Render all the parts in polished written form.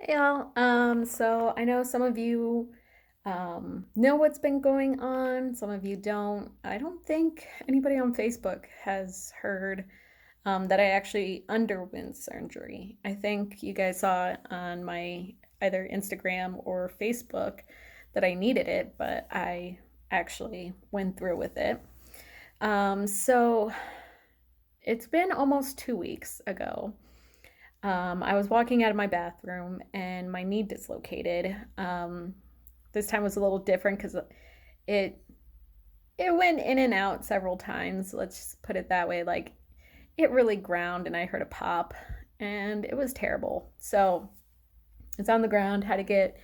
Yeah, so I know some of you know what's been going on, some of you don't. I don't think anybody on Facebook has heard that I actually underwent surgery. I think you guys saw it on my either Instagram or Facebook that I needed it, but I actually went through with it. So it's been almost 2 weeks ago. I was walking out of my bathroom and my knee dislocated. This time was a little different because it it went in and out several times. Let's just put it that way. Like it really ground, and I heard a pop, and it was terrible. So it's on the ground. Had to get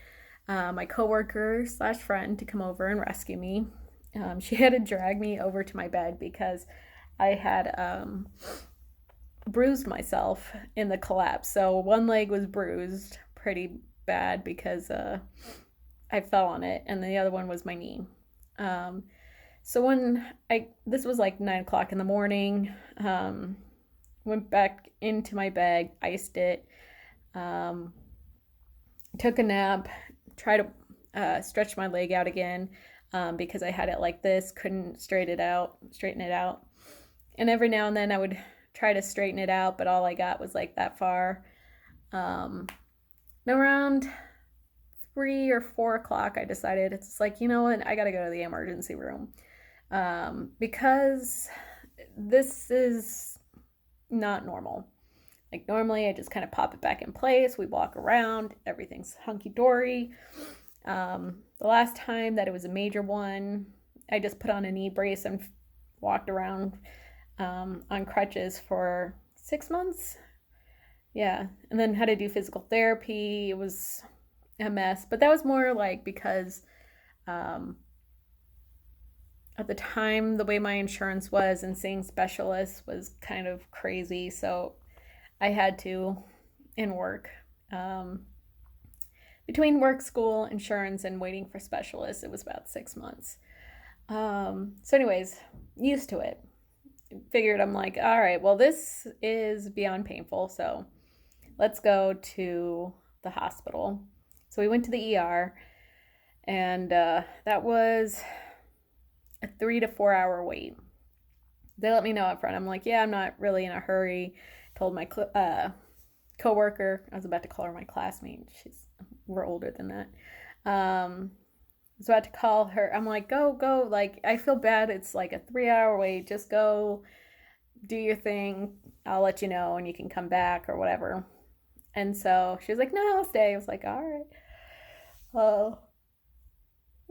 my coworker slash friend to come over and rescue me. She had to drag me over to my bed because I had bruised myself in the collapse. So one leg was bruised pretty bad because I fell on it, and the other one was my knee. Um, so when this was like 9 o'clock in the morning, went back into my bed, iced it, um, took a nap, tried to stretch my leg out again because I had it like this, couldn't straighten it out. And every now and then I would try to straighten it out, but all I got was like that far. Um, and around 3 or 4 o'clock, I decided it's like, you know what, I got to go to the emergency room because this is not normal. Like normally, I just kind of pop it back in place. We walk around, everything's hunky dory. The last time that it was a major one, I just put on a knee brace and walked around on crutches for 6 months. Yeah, and then had to do physical therapy. It was a mess, but that was more like because um, at the time the way my insurance was and seeing specialists was kind of crazy, so I had to in work. Um, Between work, school, insurance, and waiting for specialists, it was about 6 months. So, anyways, used to it. Figured I'm like, all right, well, this is beyond painful, so let's go to the hospital. So we went to the ER, and that was a 3 to 4 hour wait. They let me know up front. I'm like, yeah, I'm not really in a hurry. Told my coworker, I was about to call her my classmate. We're older than that. I was about to call her. I'm like, go, go. Like, I feel bad. It's like a 3 hour wait. Just go do your thing. I'll let you know and you can come back or whatever. And so she was like, no, I'll stay. I was like, all right. Oh,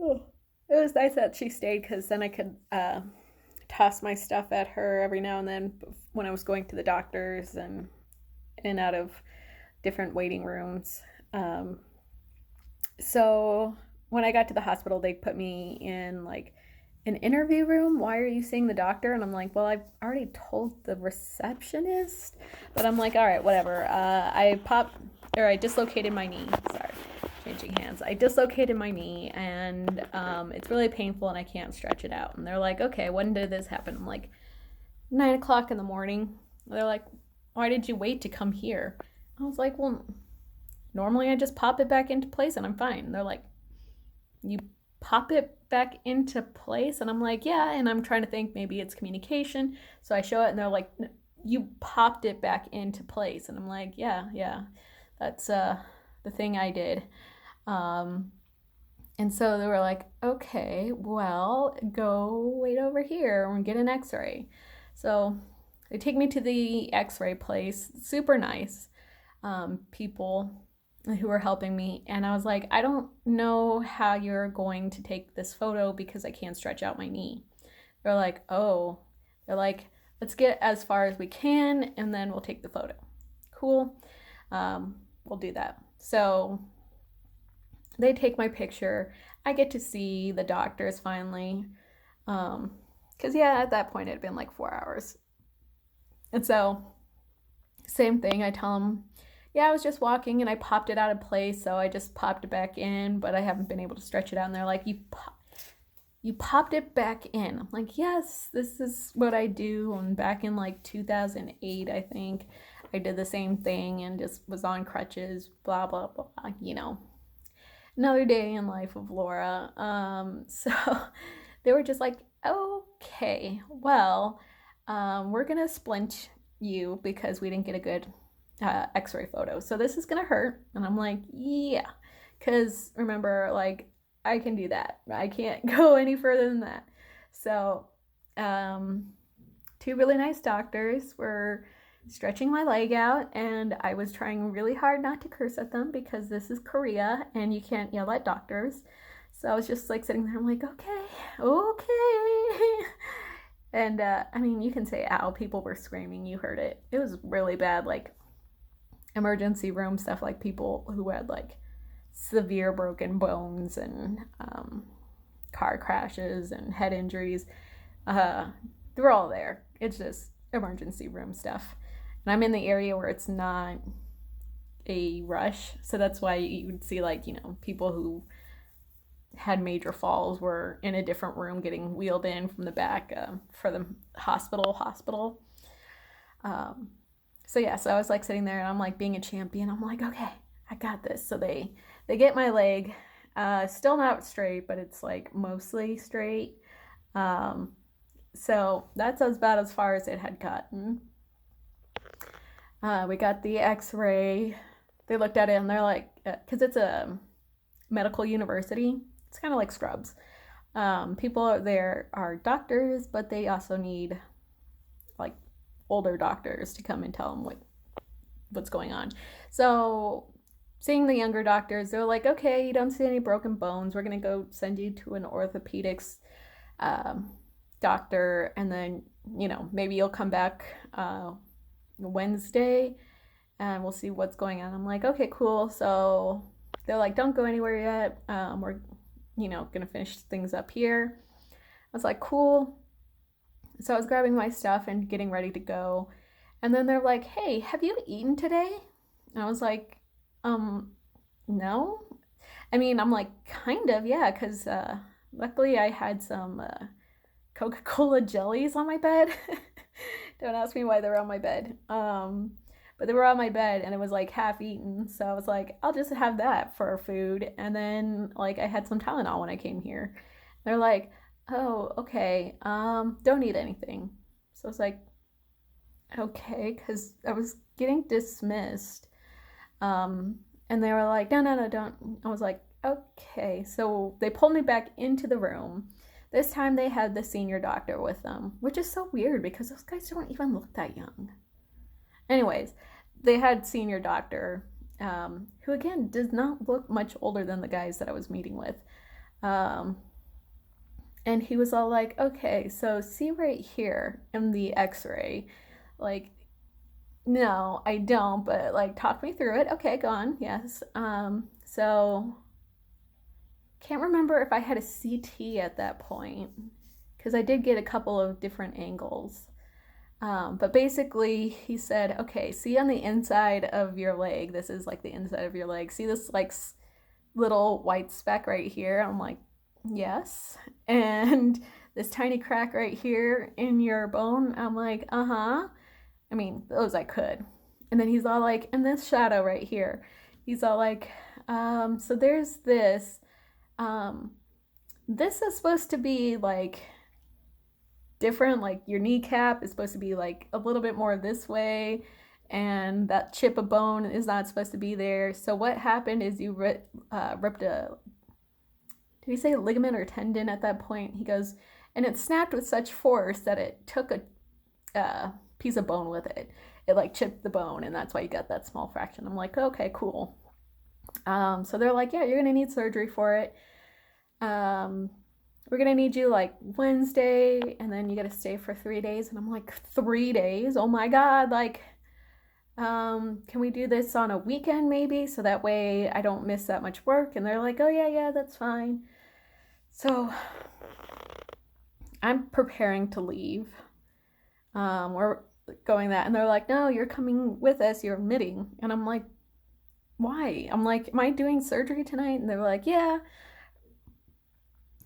oh. It was nice that she stayed because then I could toss my stuff at her every now and then when I was going to the doctors and in and out of different waiting rooms. So when I got to the hospital, they put me in like an interview room. Why are you seeing the doctor? And I'm like, well, I've already told the receptionist. But I'm like, all right, whatever. I dislocated my knee. Sorry, changing hands. I dislocated my knee, and it's really painful, and I can't stretch it out. And they're like, okay, when did this happen? I'm like, 9 o'clock in the morning. They're like, why did you wait to come here? I was like, well, normally I just pop it back into place and I'm fine. And they're like, you pop it back into place? And I'm like, yeah. And I'm trying to think maybe it's communication. So I show it and they're like, you popped it back into place. And I'm like, yeah, yeah, that's the thing I did. Um, and so they were like, okay, well, go wait over here and get an x ray. So they take me to the x ray place, super nice people who were helping me. And I was like, I don't know how you're going to take this photo because I can't stretch out my knee. They're like, oh, they're like, let's get as far as we can and then we'll take the photo. Cool. We'll do that. So they take my picture. I get to see the doctors finally. Because, yeah, at that point it had been like 4 hours. And so, same thing. I tell them, yeah, I was just walking and I popped it out of place, so I just popped it back in, but I haven't been able to stretch it out. And they're like, you popped it back in. I'm like, yes, this is what I do. And back in like 2008, I think, I did the same thing and just was on crutches, blah, blah, blah, another day in life of Laura. So they were just like, okay, well, we're gonna splint you because we didn't get a good x-ray photo. So this is gonna hurt. And I'm like, yeah, because remember, like, I can do that. I can't go any further than that. So two really nice doctors were stretching my leg out, and I was trying really hard not to curse at them because this is Korea and you can't yell at doctors. So I was just like sitting there, I'm like, okay, okay. And I mean, you can say ow, people were screaming, you heard it. It was really bad, like emergency room stuff, like people who had like severe broken bones and car crashes and head injuries. They're all there. It's just emergency room stuff. And I'm in the area where it's not a rush. So that's why you would see, like, you know, people who had major falls were in a different room getting wheeled in from the back for the hospital. So yeah, so I was like sitting there and I'm like being a champion. I'm like, okay, I got this. So they get my leg, still not straight, but it's like mostly straight. So that's about as far as it had gotten. We got the x-ray. They looked at it and they're like, because it's a medical university, it's kind of like Scrubs. People there are doctors, but they also need like older doctors to come and tell them what's going on. So seeing the younger doctors, they're like, okay, you don't see any broken bones. We're going to go send you to an orthopedics doctor, and then, you know, maybe you'll come back Wednesday and we'll see what's going on. I'm like, okay, cool. So they're like, don't go anywhere yet. We're, you know, gonna finish things up here. I was like, cool. So I was grabbing my stuff and getting ready to go. And then they're like, hey, have you eaten today? And I was like, no. I mean, I'm like, kind of, yeah, because luckily I had some Coca-Cola jellies on my bed. Don't ask me why they were on my bed. But they were on my bed and it was like half eaten. So I was like, I'll just have that for food. And then like I had some Tylenol when I came here. They're like, oh, okay. Don't eat anything. So I was like, okay, because I was getting dismissed. And they were like, no, don't. I was like, okay. So they pulled me back into the room. This time they had the senior doctor with them, which is so weird because those guys don't even look that young. Anyways, they had senior doctor, who again does not look much older than the guys that I was meeting with. And he was all like, okay, so see right here in the x-ray, like, no, I don't, but like talk me through it. Okay, go on. Yes. So can't remember if I had a CT at that point, because I did get a couple of different angles. But basically he said, okay, see on the inside of your leg, this is like the inside of your leg, see this like little white speck right here? I'm like, yes. And this tiny crack right here in your bone? I'm like, uh-huh. I mean, those I could. And then he's all like, and this shadow right here, he's all like, so there's this. This is supposed to be like different, like your kneecap is supposed to be like a little bit more this way, and that chip of bone is not supposed to be there. So what happened is you ripped a, did he say ligament or tendon at that point? He goes, and it snapped with such force that it took a piece of bone with it. It like chipped the bone, and that's why you got that small fraction. I'm like, okay, cool. So they're like, yeah, you're gonna need surgery for it. We're gonna need you like Wednesday, and then you gotta stay for 3 days. And I'm like, 3 days? Oh my God, like, can we do this on a weekend maybe? So that way I don't miss that much work. And they're like, oh yeah, that's fine. So I'm preparing to leave. We're going that, and they're like, no, you're coming with us, you're admitting. And I'm like, why? I'm like, am I doing surgery tonight? And they're like, yeah.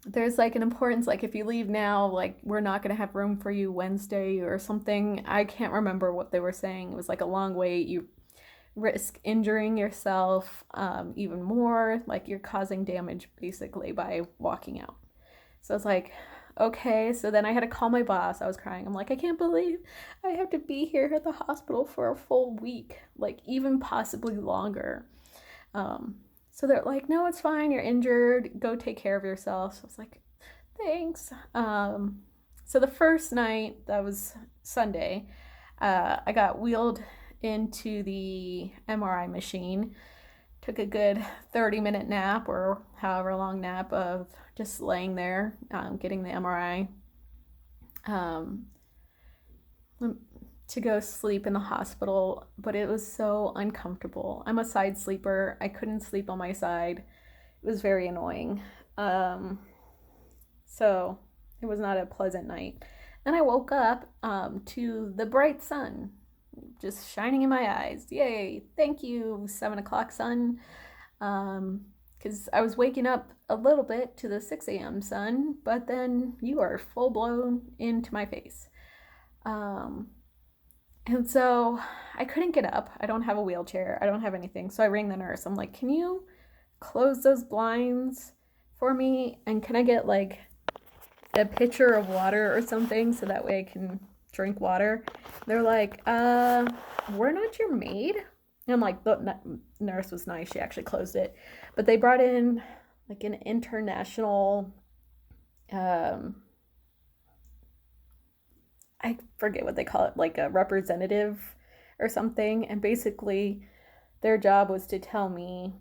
there's like an importance, like if you leave now, like we're not going to have room for you Wednesday or something. I can't remember what they were saying. It was like a long wait. You risk injuring yourself even more. Like you're causing damage basically by walking out. So I was like, okay. So then I had to call my boss. I was crying. I'm like, I can't believe I have to be here at the hospital for a full week, like even possibly longer. Um, so they're like, no, it's fine. You're injured. Go take care of yourself. So I was like, thanks. So the first night, that was Sunday, I got wheeled into the MRI machine. Took a good 30-minute nap or however long nap of just laying there, getting the MRI. Um, to go sleep in the hospital, but it was so uncomfortable. I'm a side sleeper. I couldn't sleep on my side. It was very annoying. So it was not a pleasant night. Then I woke up to the bright sun just shining in my eyes. Yay! Thank you, 7 o'clock sun. Because I was waking up a little bit to the 6 a.m. sun, but then you are full blown into my face. And so I couldn't get up. I don't have a wheelchair. I don't have anything. So I rang the nurse. I'm like, can you close those blinds for me? And can I get like a pitcher of water or something so that way I can drink water? They're like, we're not your maid. And I'm like, the nurse was nice. She actually closed it. But they brought in like an international, I forget what they call it, like a representative or something. And basically, their job was to tell me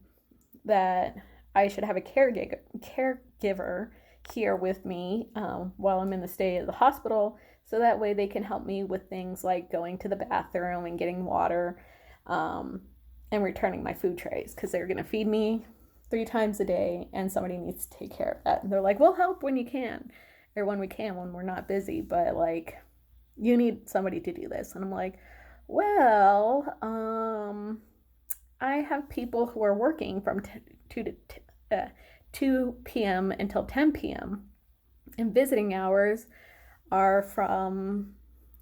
that I should have a caregiver here with me while I'm in the stay at the hospital. So that way they can help me with things like going to the bathroom and getting water and returning my food trays because they're going to feed me 3 times a day and somebody needs to take care of that. And they're like, we'll help when you can or when we can when we're not busy. But like, you need somebody to do this. And I'm like, well, I have people who are working from 2 p.m. until 10 p.m. and visiting hours are from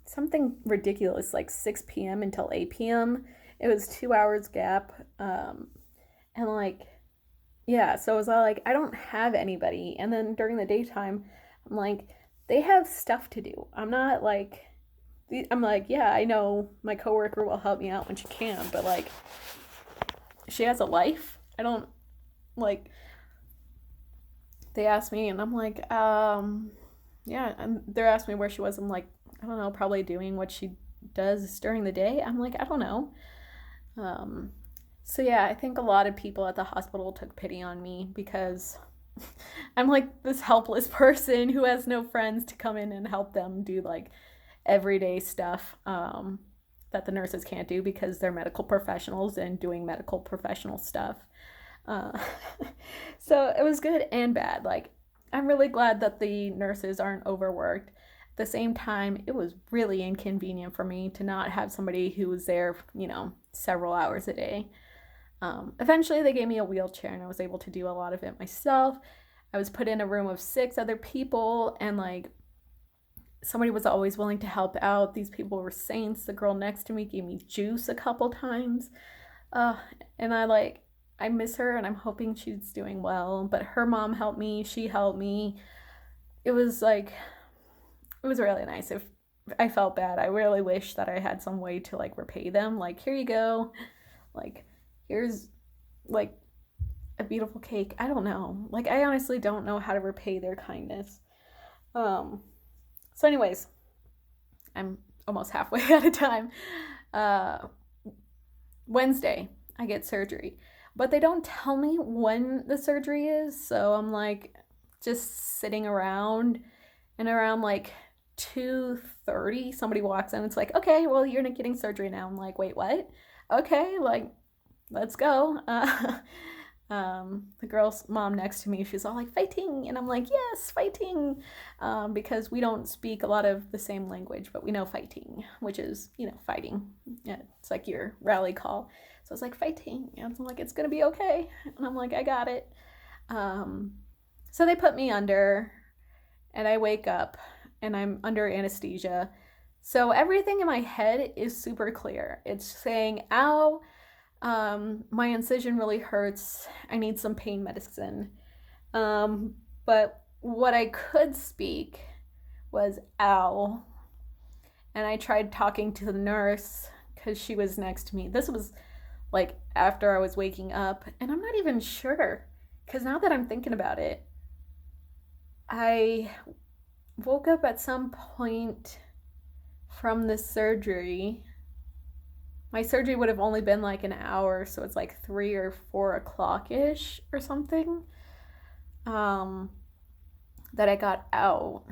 something ridiculous like 6 p.m. until 8 p.m. It was 2 hours gap. And like, yeah, so it was all like, I don't have anybody. And then during the daytime, I'm like, they have stuff to do. I'm like, yeah, I know my coworker will help me out when she can, but like, she has a life. I don't, like, they asked me and I'm like, yeah, and they're asking me where she was. I'm like, I don't know, probably doing what she does during the day. I'm like, I don't know. So yeah, I think a lot of people at the hospital took pity on me because I'm like this helpless person who has no friends to come in and help them do like everyday stuff that the nurses can't do because they're medical professionals and doing medical professional stuff. Uh, so it was good and bad. Like, I'm really glad that the nurses aren't overworked. At the same time, it was really inconvenient for me to not have somebody who was there, several hours a day. Eventually, they gave me a wheelchair and I was able to do a lot of it myself. I was put in a room of 6 other people and like somebody was always willing to help out. These people were saints. The girl next to me gave me juice a couple times. And I miss her and I'm hoping she's doing well. But her mom helped me. She helped me. It was really nice. If I felt bad, I really wish that I had some way to like repay them. Like, here you go. Like, here's like a beautiful cake. I don't know. Like, I honestly don't know how to repay their kindness. So anyways, I'm almost halfway out of time. Wednesday, I get surgery, but they don't tell me when the surgery is. So I'm like just sitting around, and around like 2:30, somebody walks in. It's like, okay, well, you're not getting surgery now. I'm like, wait, what? Okay, like, let's go. The girl's mom next to me, she's all like, fighting, and I'm like, yes, fighting, because we don't speak a lot of the same language, but we know fighting, which is, fighting. Yeah, it's like your rally call. So it's like, fighting, and I'm like, it's gonna be okay, and I'm like, I got it. So they put me under, and I wake up and I'm under anesthesia. So everything in my head is super clear. It's saying, ow, my incision really hurts. I need some pain medicine. But what I could speak was ow. And I tried talking to the nurse because she was next to me. This was like after I was waking up. And I'm not even sure because now that I'm thinking about it, I woke up at some point from the surgery. My surgery would have only been like an hour, so it's like 3 or 4 o'clock ish or something. That I got out.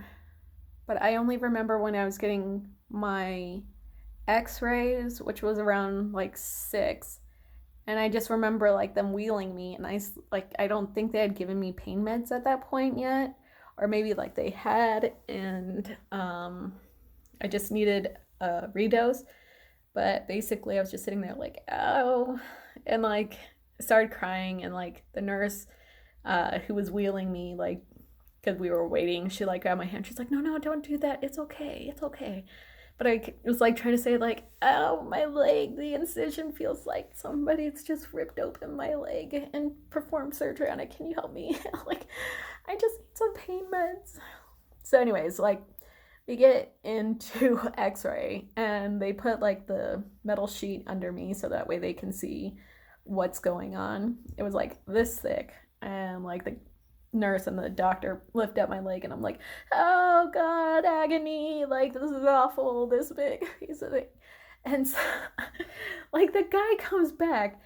But I only remember when I was getting my x-rays, which was around like 6. And I just remember like them wheeling me, and I don't think they had given me pain meds at that point yet, or maybe like they had, and I just needed a redose. But basically I was just sitting there like, oh, and like started crying, and like the nurse who was wheeling me, like, because we were waiting, she like grabbed my hand. She's like, no, don't do that. It's okay. But I was like trying to say like, oh, my leg, the incision feels like somebody's just ripped open my leg and performed surgery on it. Can you help me? Like, I just need some pain meds. So anyways, like we get into x-ray, and they put like the metal sheet under me so that way they can see what's going on. It was like this thick, and like the nurse and the doctor lift up my leg, and I'm like, oh god, agony, like this is awful, this big piece of it. And so like the guy comes back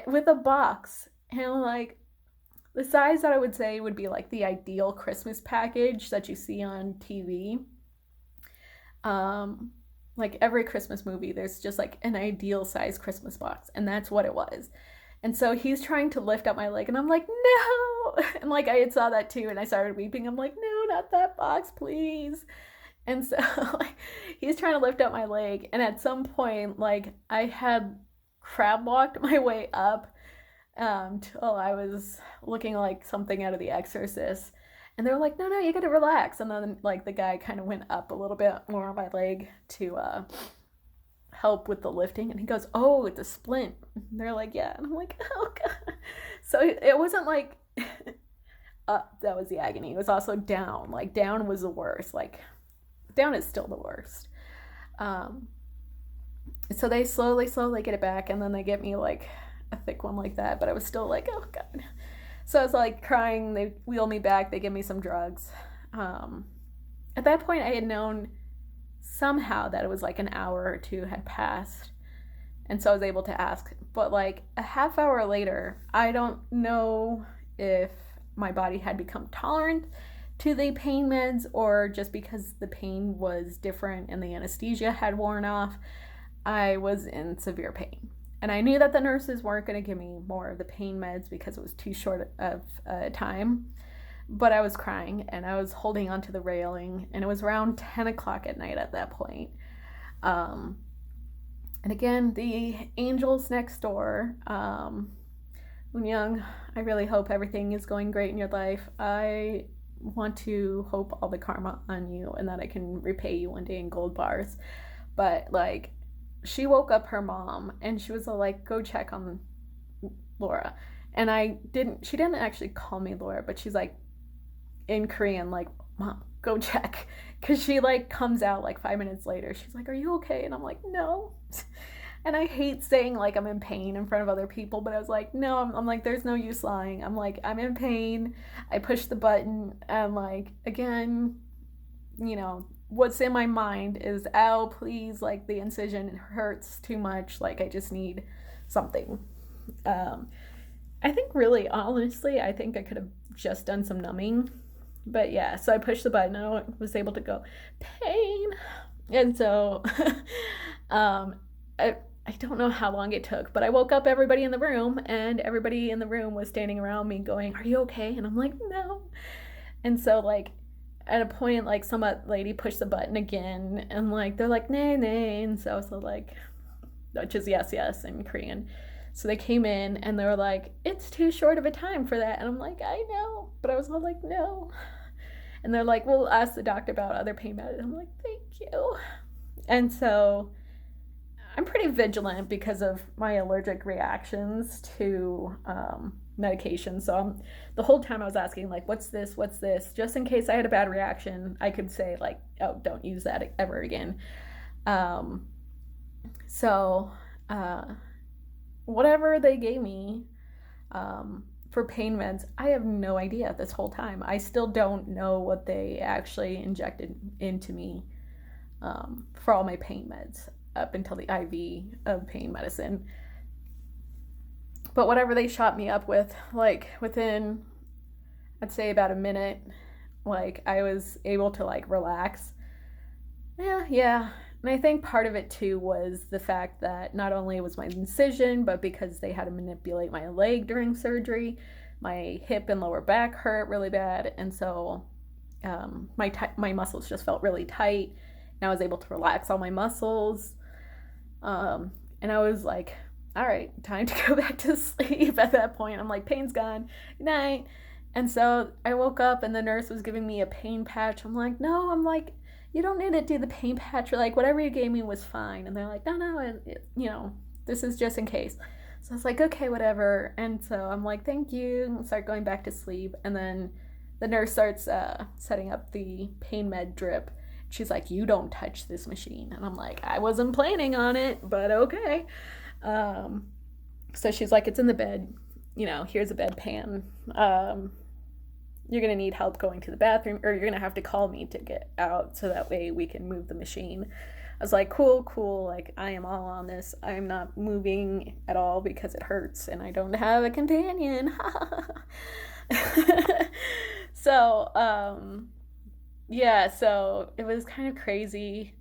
with a box, and like the size that I would say would be like the ideal Christmas package that you see on TV. Like every Christmas movie, there's just like an ideal size Christmas box, and that's what it was. And so he's trying to lift up my leg, and I'm like, no. And like I had saw that too, and I started weeping. I'm like, no, not that box, please. And so like he's trying to lift up my leg, and at some point, like I had crab walked my way up till I was looking like something out of The Exorcist. And they were like, no, you gotta relax. And then like the guy kind of went up a little bit more on my leg to help with the lifting, and he goes, oh, it's a splint. And they're like, yeah. And I'm like, oh god. So it wasn't like that was the agony. It was also down. Like down was the worst. Like down is still the worst. So they slowly get it back, and then they get me like a thick one like that. But I was still like, oh god. So I was like crying. They wheel me back. They give me some drugs. At that point, I had known somehow that it was like an hour or two had passed, and so I was able to ask. But like a half hour later, I don't know if my body had become tolerant to the pain meds, or just because the pain was different and the anesthesia had worn off, I was in severe pain. And I knew that the nurses weren't going to give me more of the pain meds because it was too short of time. But I was crying, and I was holding onto the railing, and it was around 10 o'clock at night at that point. And again, the angels next door. Young, I really hope everything is going great in your life. I want to hope all the karma on you, and that I can repay you one day in gold bars. But like, she woke up her mom, and she was like, go check on Laura. And she didn't actually call me Laura, but she's like in Korean, like, mom, go check. Cause she like comes out like 5 minutes later. She's like, are you okay? And I'm like, no. And I hate saying like I'm in pain in front of other people, but I was like, no, I'm like, there's no use lying. I'm like, I'm in pain. I pushed the button, and like, again, what's in my mind is, ow, please, like the incision hurts too much, like I just need something. I think really honestly, I think I could have just done some numbing, but yeah, so I pushed the button, and I was able to go, pain. And so I don't know how long it took, but I woke up everybody in the room, and everybody in the room was standing around me going, are you okay? And I'm like, no. And so like at a point, like some lady pushed the button again, and like they're like, nay, nay. And so I was like, which is yes in Korean. So they came in and they were like, it's too short of a time for that. And I'm like, I know. But I was all like, no. And they're like, we'll ask the doctor about other pain meds. I'm like, thank you. And so I'm pretty vigilant because of my allergic reactions to medication. So the whole time I was asking, like, what's this? What's this? Just in case I had a bad reaction, I could say, like, oh, don't use that ever again. So whatever they gave me for pain meds, I have no idea this whole time. I still don't know what they actually injected into me for all my pain meds up until the IV of pain medicine. But whatever they shot me up with, like within, I'd say about a minute, like I was able to like relax. Yeah. And I think part of it too was the fact that not only was my incision, but because they had to manipulate my leg during surgery, my hip and lower back hurt really bad. And so my muscles just felt really tight. And I was able to relax all my muscles. And I was like, all right, time to go back to sleep at that point. I'm like, pain's gone. Good night. And so I woke up and the nurse was giving me a pain patch. I'm like, no, I'm like, you don't need to do the pain patch, or like whatever you gave me was fine. And they're like, no, this is just in case. So I was like, okay, whatever. And so I'm like, thank you, and start going back to sleep. And then the nurse starts setting up the pain med drip. She's like, you don't touch this machine. And I'm like, I wasn't planning on it, but okay. So she's like, it's in the bed, here's a bedpan. You're going to need help going to the bathroom, or you're going to have to call me to get out so that way we can move the machine. I was like, cool. Like, I am all on this. I'm not moving at all because it hurts and I don't have a companion. So it was kind of crazy.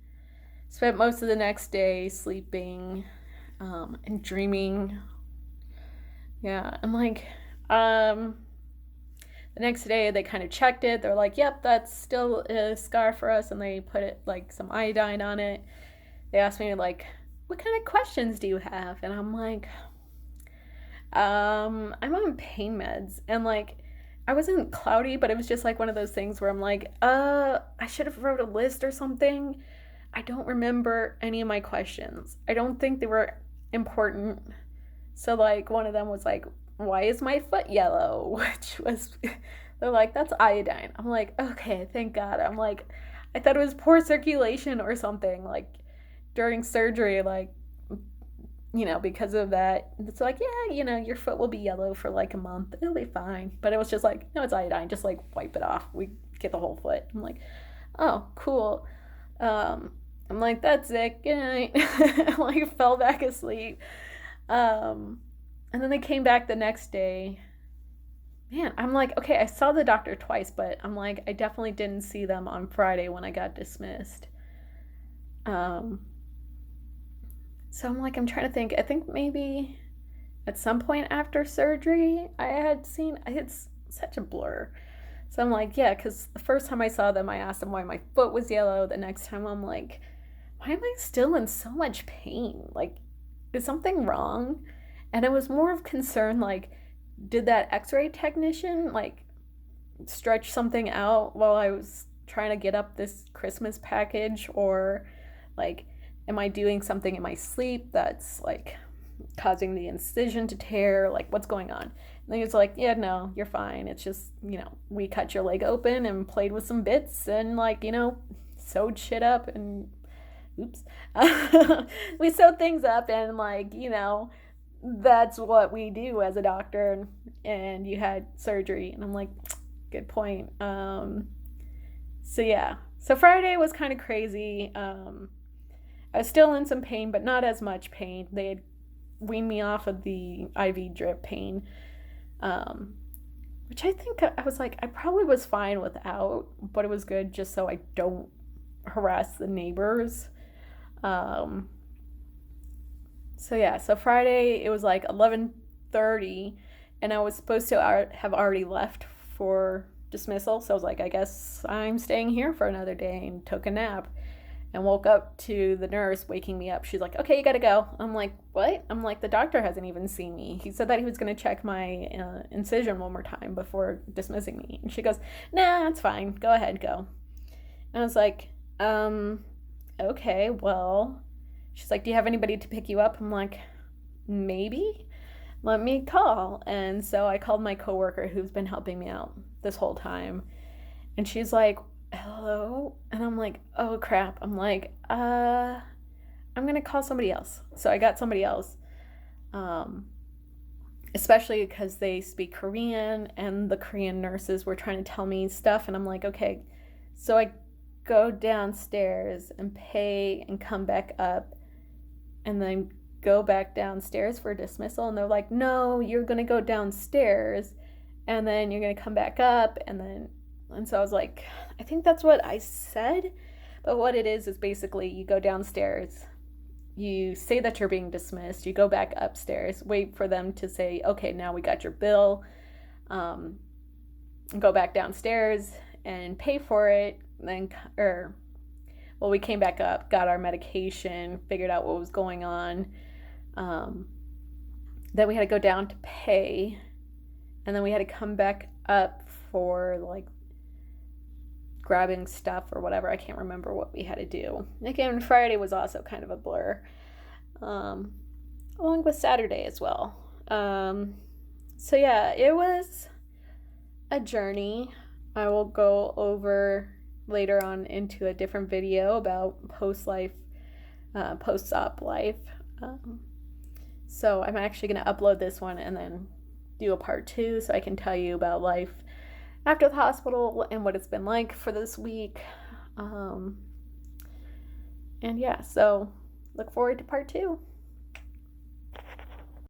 Spent most of the next day sleeping and dreaming. Yeah, and like, the next day they kind of checked it. They're like, yep, that's still a scar for us. And they put it like some iodine on it. They asked me like, what kind of questions do you have? And I'm like, I'm on pain meds. And like, I wasn't cloudy, but it was just like one of those things where I'm like, I should have wrote a list or something. I don't remember any of my questions. I don't think they were important. So like one of them was like, why is my foot yellow? Which was, they're like, that's iodine. I'm like, okay, thank God. I'm like, I thought it was poor circulation or something, like during surgery, like, because of that. It's like, yeah, your foot will be yellow for like a month. It'll be fine. But it was just like, no, it's iodine. Just like wipe it off. We get the whole foot. I'm like, oh, cool. I'm like, that's it. Good night. I like fell back asleep. And then they came back the next day. Man, I'm like, okay, I saw the doctor twice, but I'm like, I definitely didn't see them on Friday when I got dismissed. So I'm like, I'm trying to think. I think maybe at some point after surgery, it's such a blur. So I'm like, yeah, because the first time I saw them, I asked them why my foot was yellow. The next time I'm like, why am I still in so much pain? Like, is something wrong? And it was more of concern, like, did that x-ray technician, like, stretch something out while I was trying to get up this Christmas package? Or, like, am I doing something in my sleep that's, like, causing the incision to tear? Like, what's going on? And he was like, yeah, no, you're fine. It's just, we cut your leg open and played with some bits and, like, sewed shit up and, oops. We sewed things up and, like, that's what we do as a doctor, and you had surgery. And I'm like, good point. So Friday was kind of crazy. I was still in some pain, but not as much pain. They had weaned me off of the IV drip pain, which I think I was like, I probably was fine without, but it was good just so I don't harass the neighbors. So Friday, it was like 11:30, and I was supposed to have already left for dismissal. So I was like, I guess I'm staying here for another day, and took a nap. and woke up to the nurse waking me up. She's like, okay, you gotta go. I'm like, what? I'm like, the doctor hasn't even seen me. He said that he was gonna check my incision one more time before dismissing me. And she goes, nah, it's fine. Go ahead, go. And I was like, okay, well. She's like, do you have anybody to pick you up? I'm like, maybe. Let me call. And so I called my coworker who's been helping me out this whole time. And she's like, hello? And I'm like, oh crap. I'm like, I'm gonna call somebody else. So I got somebody else. Especially because they speak Korean and the Korean nurses were trying to tell me stuff. And I'm like, okay. So I go downstairs and pay and come back up and then go back downstairs for dismissal. And they're like, no, you're going to go downstairs and then you're going to come back up. And so I was like, I think that's what I said. But what it is basically you go downstairs, you say that you're being dismissed, you go back upstairs, wait for them to say, okay, now we got your bill, go back downstairs and pay for it. Then, we came back up, got our medication, figured out what was going on. Then we had to go down to pay, and then we had to come back up for like grabbing stuff or whatever. I can't remember what we had to do. Again, Friday was also kind of a blur, along with Saturday as well. So yeah, it was a journey. I will go over later on into a different video about post-op life. So I'm actually going to upload this one and then do a part 2 so I can tell you about life after the hospital and what it's been like for this week. And yeah, so look forward to part 2.